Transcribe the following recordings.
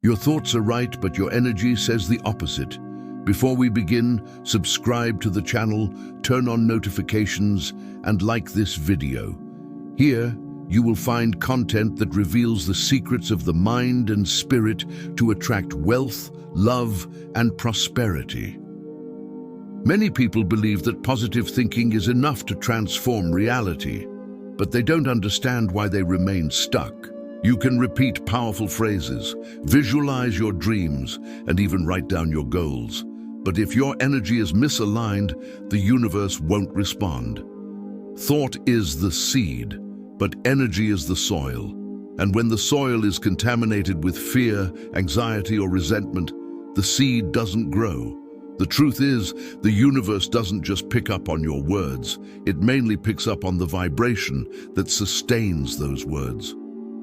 Your thoughts are right, but your energy says the opposite. Before we begin, subscribe to the channel, turn on notifications, and like this video. Here, you will find content that reveals the secrets of the mind and spirit to attract wealth, love, and prosperity. Many people believe that positive thinking is enough to transform reality, but they don't understand why they remain stuck. You can repeat powerful phrases, visualize your dreams, and even write down your goals. But if your energy is misaligned, the universe won't respond. Thought is the seed, but energy is the soil. And when the soil is contaminated with fear, anxiety, or resentment, the seed doesn't grow. The truth is, the universe doesn't just pick up on your words. It mainly picks up on the vibration that sustains those words.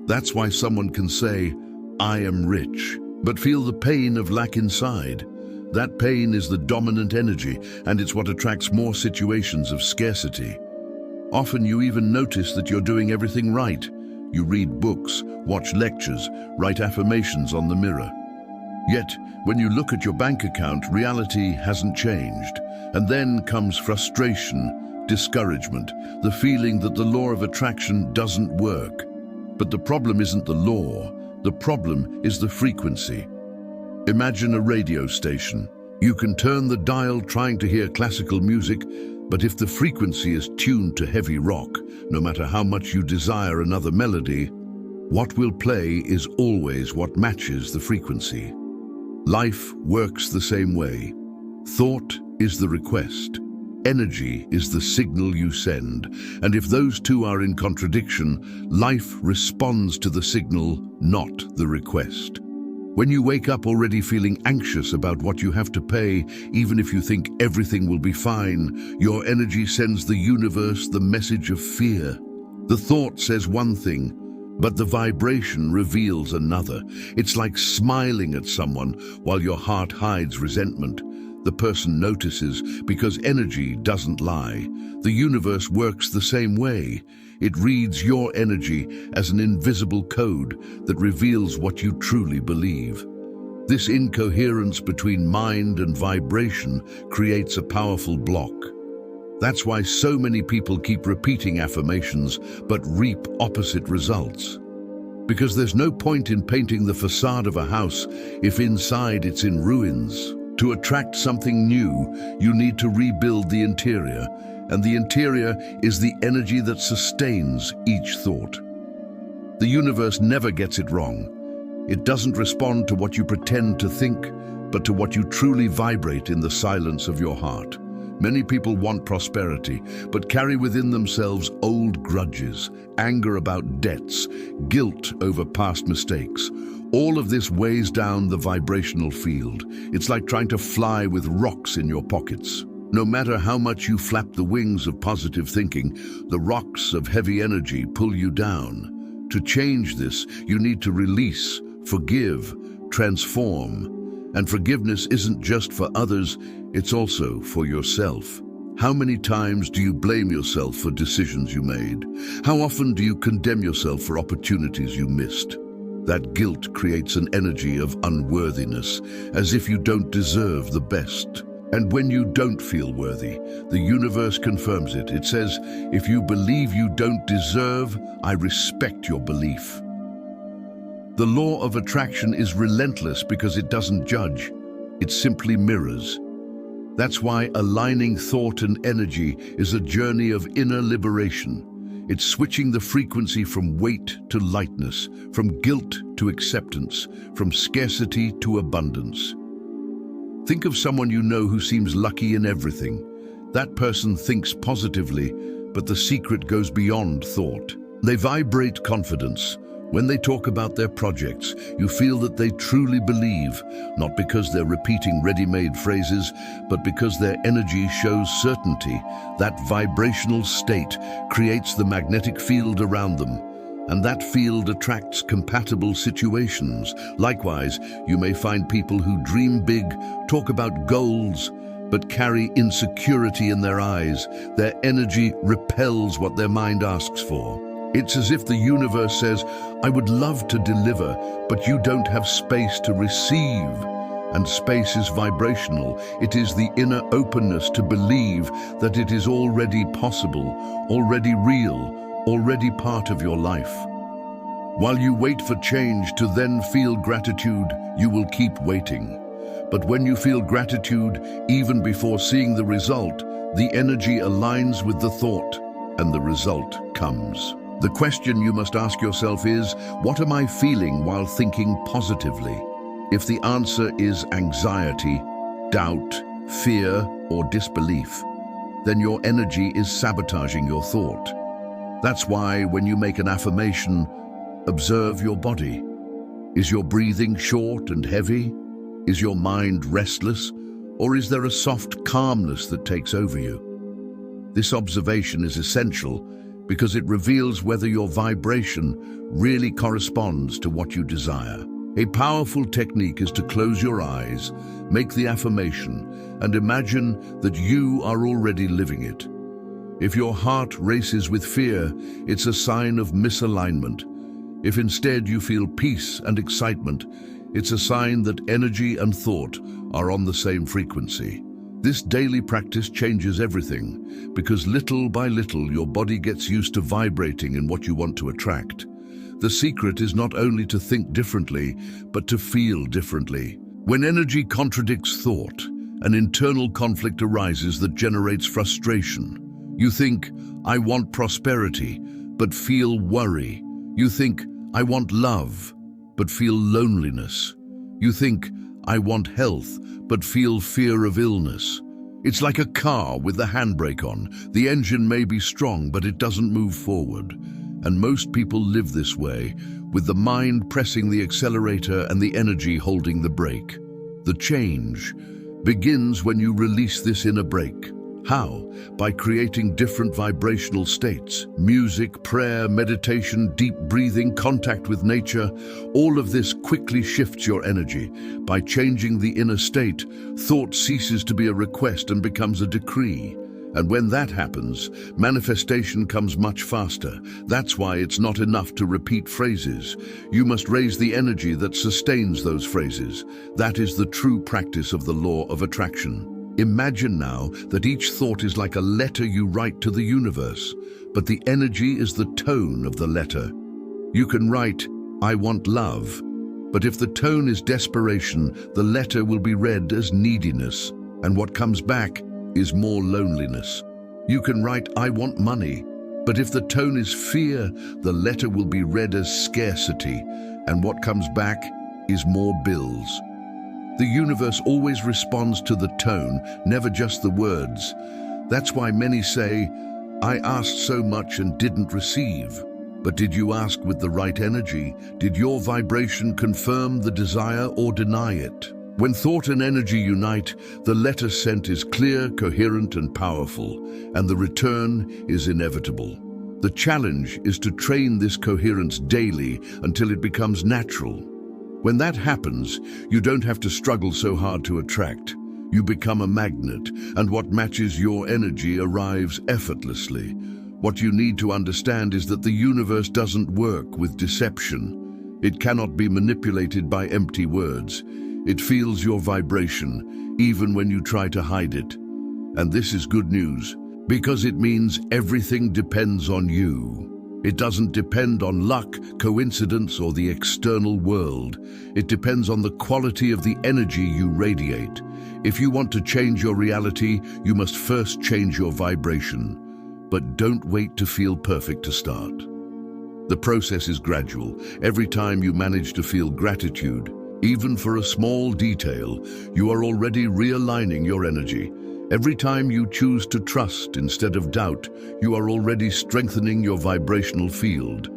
That's why someone can say, "I am rich," but feel the pain of lack inside. That pain is the dominant energy, and it's what attracts more situations of scarcity. Often you even notice that you're doing everything right. You read books, watch lectures, write affirmations on the mirror. Yet, when you look at your bank account, reality hasn't changed. And then comes frustration, discouragement, the feeling that the law of attraction doesn't work. But the problem isn't the law, the problem is the frequency. Imagine a radio station. You can turn the dial trying to hear classical music, but if the frequency is tuned to heavy rock, no matter how much you desire another melody, what will play is always what matches the frequency. Life works the same way. Thought is the request. Energy is the signal you send, and if those two are in contradiction, life responds to the signal, not the request. When you wake up already feeling anxious about what you have to pay, even if you think everything will be fine, your energy sends the universe the message of fear. The thought says one thing, but the vibration reveals another. It's like smiling at someone while your heart hides resentment. The person notices because energy doesn't lie. The universe works the same way. It reads your energy as an invisible code that reveals what you truly believe. This incoherence between mind and vibration creates a powerful block. That's why so many people keep repeating affirmations but reap opposite results. Because there's no point in painting the facade of a house if inside it's in ruins. To attract something new, you need to rebuild the interior, and the interior is the energy that sustains each thought. The universe never gets it wrong. It doesn't respond to what you pretend to think, but to what you truly vibrate in the silence of your heart. Many people want prosperity, but carry within themselves old grudges, anger about debts, guilt over past mistakes. All of this weighs down the vibrational field. It's like trying to fly with rocks in your pockets. No matter how much you flap the wings of positive thinking, the rocks of heavy energy pull you down. To change this, you need to release, forgive, transform. And forgiveness isn't just for others, it's also for yourself. How many times do you blame yourself for decisions you made? How often do you condemn yourself for opportunities you missed? That guilt creates an energy of unworthiness, as if you don't deserve the best. And when you don't feel worthy, the universe confirms it. It says, if you believe you don't deserve, I respect your belief. The law of attraction is relentless because it doesn't judge. It simply mirrors. That's why aligning thought and energy is a journey of inner liberation. It's switching the frequency from weight to lightness, from guilt to acceptance, from scarcity to abundance. Think of someone you know who seems lucky in everything. That person thinks positively, but the secret goes beyond thought. They vibrate confidence. When they talk about their projects, you feel that they truly believe, not because they're repeating ready-made phrases, but because their energy shows certainty. That vibrational state creates the magnetic field around them, and that field attracts compatible situations. Likewise, you may find people who dream big, talk about goals, but carry insecurity in their eyes. Their energy repels what their mind asks for. It's as if the universe says, I would love to deliver, but you don't have space to receive. And space is vibrational. It is the inner openness to believe that it is already possible, already real, already part of your life. While you wait for change to then feel gratitude, you will keep waiting. But when you feel gratitude, even before seeing the result, the energy aligns with the thought, and the result comes. The question you must ask yourself is, what am I feeling while thinking positively? If the answer is anxiety, doubt, fear, or disbelief, then your energy is sabotaging your thought. That's why when you make an affirmation, observe your body. Is your breathing short and heavy? Is your mind restless? Or is there a soft calmness that takes over you? This observation is essential because it reveals whether your vibration really corresponds to what you desire. A powerful technique is to close your eyes, make the affirmation, and imagine that you are already living it. If your heart races with fear, it's a sign of misalignment. If instead you feel peace and excitement, it's a sign that energy and thought are on the same frequency. This daily practice changes everything, because little by little your body gets used to vibrating in what you want to attract. The secret is not only to think differently, but to feel differently. When energy contradicts thought, an internal conflict arises that generates frustration. You think, I want prosperity, but feel worry. You think, I want love, but feel loneliness. You think, I want health, but feel fear of illness. It's like a car with the handbrake on. The engine may be strong, but it doesn't move forward. And most people live this way, with the mind pressing the accelerator and the energy holding the brake. The change begins when you release this inner brake. How? By creating different vibrational states. Music, prayer, meditation, deep breathing, contact with nature. All of this quickly shifts your energy. By changing the inner state, thought ceases to be a request and becomes a decree. And when that happens, manifestation comes much faster. That's why it's not enough to repeat phrases. You must raise the energy that sustains those phrases. That is the true practice of the law of attraction. Imagine now that each thought is like a letter you write to the universe, but the energy is the tone of the letter. You can write, I want love, but if the tone is desperation, the letter will be read as neediness, and what comes back is more loneliness. You can write, I want money, but if the tone is fear, the letter will be read as scarcity, and what comes back is more bills. The universe always responds to the tone, never just the words. That's why many say, I asked so much and didn't receive. But did you ask with the right energy? Did your vibration confirm the desire or deny it? When thought and energy unite, the letter sent is clear, coherent, and powerful, and the return is inevitable. The challenge is to train this coherence daily until it becomes natural. When that happens, you don't have to struggle so hard to attract. You become a magnet, and what matches your energy arrives effortlessly. What you need to understand is that the universe doesn't work with deception. It cannot be manipulated by empty words. It feels your vibration, even when you try to hide it. And this is good news, because it means everything depends on you. It doesn't depend on luck, coincidence, or the external world. It depends on the quality of the energy you radiate. If you want to change your reality, you must first change your vibration. But don't wait to feel perfect to start. The process is gradual. Every time you manage to feel gratitude, even for a small detail, you are already realigning your energy. Every time you choose to trust instead of doubt, you are already strengthening your vibrational field.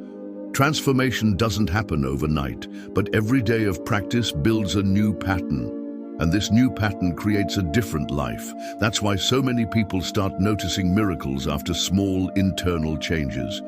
Transformation doesn't happen overnight, but every day of practice builds a new pattern. And this new pattern creates a different life. That's why so many people start noticing miracles after small internal changes.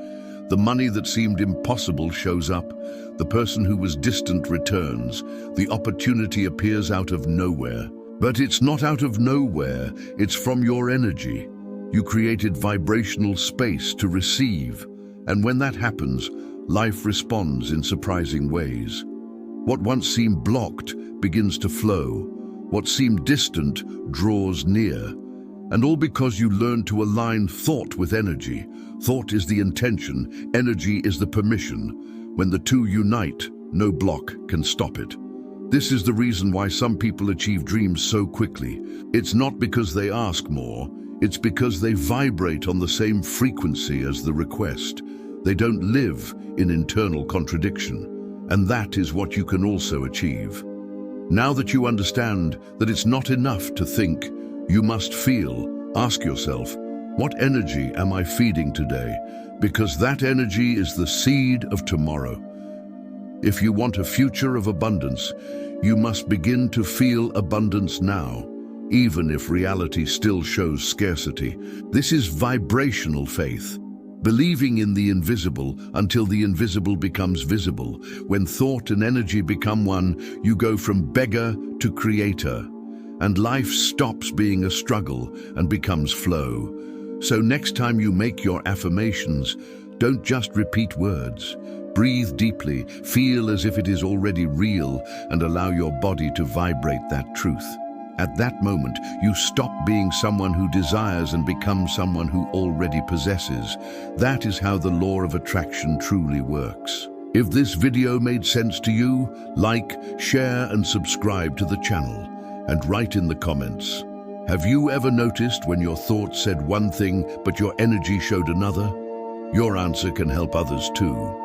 The money that seemed impossible shows up. The person who was distant returns. The opportunity appears out of nowhere. But it's not out of nowhere, it's from your energy. You created vibrational space to receive, And when that happens, life responds in surprising ways. What once seemed blocked begins to flow. What seemed distant draws near. And all because you learn to align thought with energy. Thought is the intention, energy is the permission. When the two unite, no block can stop it. This is the reason why some people achieve dreams so quickly. It's not because they ask more, it's because they vibrate on the same frequency as the request. They don't live in internal contradiction. And that is what you can also achieve. Now that you understand that it's not enough to think, you must feel. Ask yourself, what energy am I feeding today? Because that energy is the seed of tomorrow. If you want a future of abundance, you must begin to feel abundance now, even if reality still shows scarcity. This is vibrational faith, believing in the invisible until the invisible becomes visible. When thought and energy become one, you go from beggar to creator, and life stops being a struggle and becomes flow. So next time you make your affirmations, don't just repeat words. Breathe deeply, feel as if it is already real, and allow your body to vibrate that truth. At that moment, you stop being someone who desires and become someone who already possesses. That is how the law of attraction truly works. If this video made sense to you, like, share, and subscribe to the channel. And write in the comments. Have you ever noticed when your thoughts said one thing, but your energy showed another? Your answer can help others too.